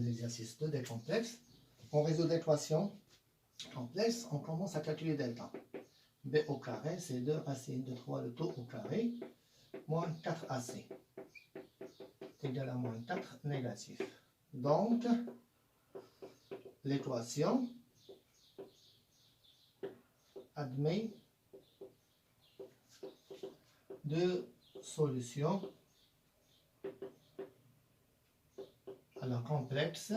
l'exercice 2 des complexes. On résout l'équation complexe, on commence à calculer delta. B au carré, c'est 2 racines de 3 le taux au carré, moins 4AC, égal à moins 4 négatif. Donc, l'équation admet deux solutions à la complexe,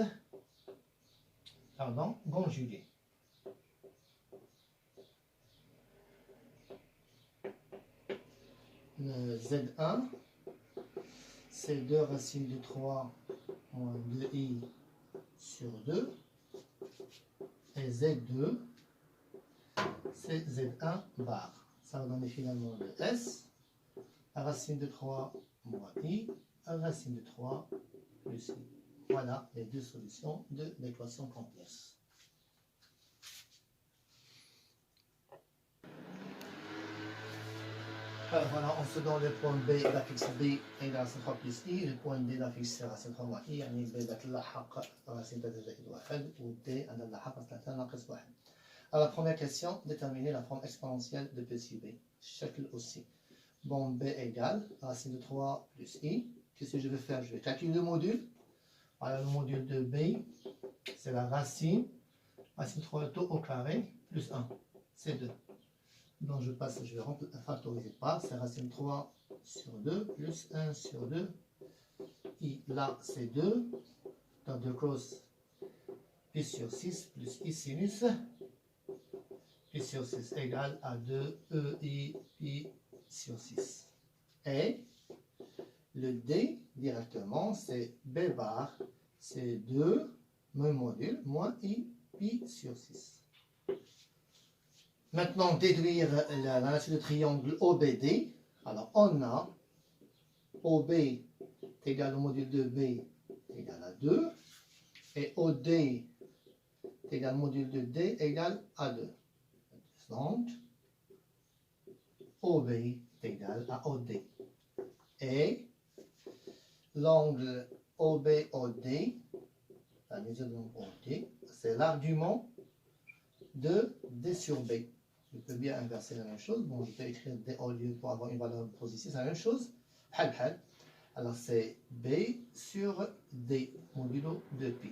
conjuguée. Le Z1, c'est 2 racines de 3 moins 2i sur 2. Et Z2, c'est Z1 bar. Ça va donner finalement le S, la racine de 3 moins i, la racine de 3 plus i. Voilà les deux solutions de l'équation complexe. Alors voilà, on se donne le point B, la fixe B égale à 3 plus i, le point D, la fixe C racine 3 moins i, يعني B بتلاحق رacine 3 زائد 1 و D أنا لاحق 3 ناقص 1. Alors la première question, déterminer la forme exponentielle de petit b. Chacun aussi. Bon, b égale racine de 3 plus i. Qu'est-ce que je vais faire? Je vais calculer le module. Alors le module de b, c'est la racine de 3 taux au carré plus 1. C'est 2. Donc je passe, je vais factoriser par, c'est racine 3 sur 2 plus 1 sur 2. I là c'est 2. Donc de cos pi sur 6 plus i sinus. Pi sur 6 égale à 2 EI pi sur 6. Et le D directement, c'est B bar, c'est 2, même module, moins I pi sur 6. Maintenant, déduire la nature du triangle OBD. Alors, on a OB est égal au module de B égal à 2, et OD est égal au module de D égal à 2. Donc, OB est égal à OD. Et l'angle OB-OD, la mesure de l'angle OD, c'est l'argument de D sur B. Je peux bien inverser la même chose. Bon, je peux écrire D au lieu pour avoir une valeur positive, c'est la même chose. Alors, c'est B sur D, modulo de pi.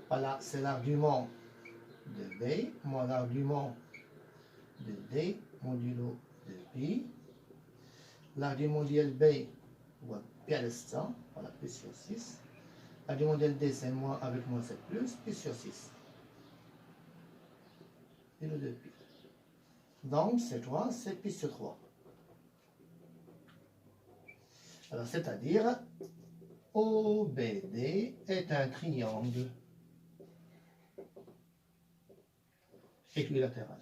Voilà, c'est l'argument de B, moins l'argument de D, modulo de pi. L'argument de B, ou pi à l'instant, voilà, pi sur 6. L'argument de D, c'est moins avec moins, c'est plus, pi sur 6. Et le 2 pi. Donc, c'est quoi? C'est pi sur 3. Alors, c'est-à-dire, OBD est un triangle équilatéral.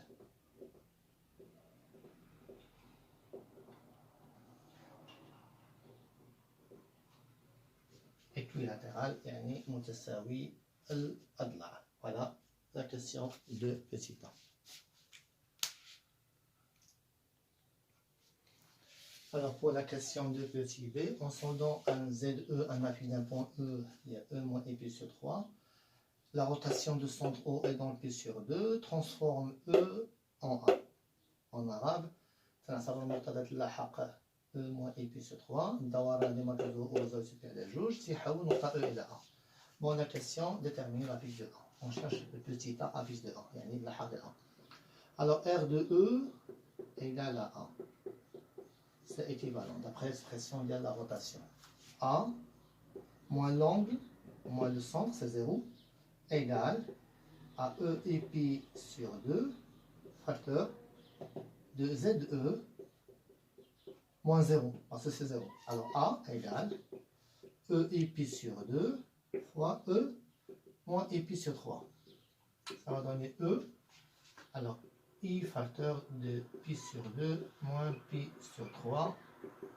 Équilatéral, يعني متساوي الأضلاع. Voilà la question de petit a. Alors pour la question de petit b, on s'en donne un ZE, un affine d'un point E, il y a E moins E pi sur 3. La rotation de centre O est donc P sur 2, transforme E en A. En arabe, ça va nous E moins E pi sur 3, دوران اللي مركزه O زاوية على جوج تيحول نقطة E إلى A. Bon, la question détermine la fiche de A. On cherche le petit a à fiche de A, يعني لاحق de A. Alors R de E égale à A. C'est équivalent, d'après l'expression de la rotation. A moins l'angle, moins le centre, c'est 0, égale à E et pi sur 2, facteur de ZE moins 0, parce que c'est 0. Alors A égale E et pi sur 2 fois E moins et pi sur 3. Ça va donner E. Alors I facteur de pi sur 2 moins pi sur 3,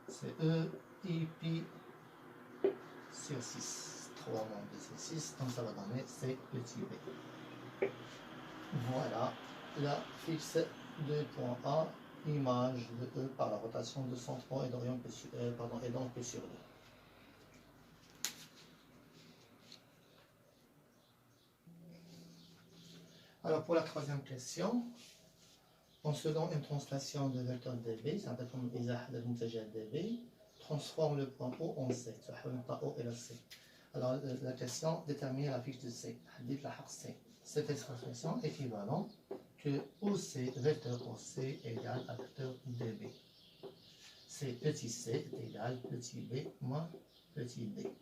c'est E I pi sur 6. 3 moins 2 c'est 6, donc ça va donner C petit b. Voilà la fixe de point A, image de E par la rotation de centre O et d'Orient P sur 2. Alors pour la troisième question, on se donne une translation de vecteur dB, ça veut dire إذا حدد منتجات dB, transforme le point O en C, تحول نقطة O إلى C. Alors la question détermine la fiche de C, حدد لاحق C. Cette expression est équivalente que OC, vecteur OC égale à vecteur dB. C'est petit c est égal à petit b moins petit d.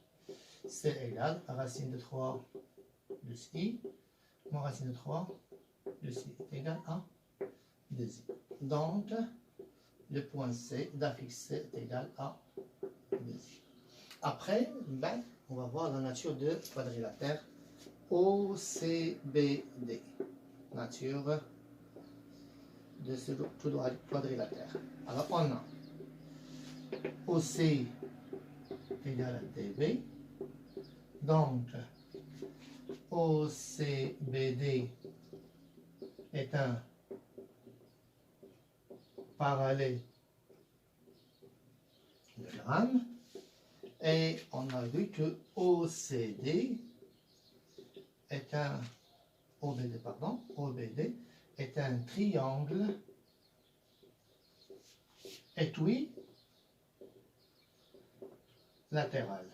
C égale à racine de 3 plus i moins racine de 3 plus i est égal à 2i. Donc, le point C d'affixe C est égal à 2i. Après, ben, on va voir la nature de quadrilatère OCBD. Nature de ce quadrilatère. Alors, on a OC égale à dB. Donc, OCBD est un parallélogramme. Et on a vu que OCD est un OBD est un triangle étroit latéral.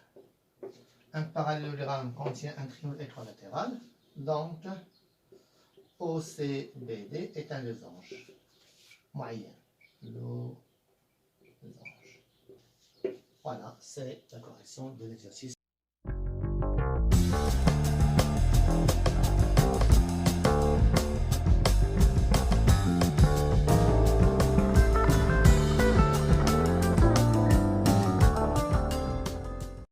Un parallélogramme contient un triangle équilatéral, donc OCBD est un losange moyen. Losange. Voilà, c'est la correction de l'exercice.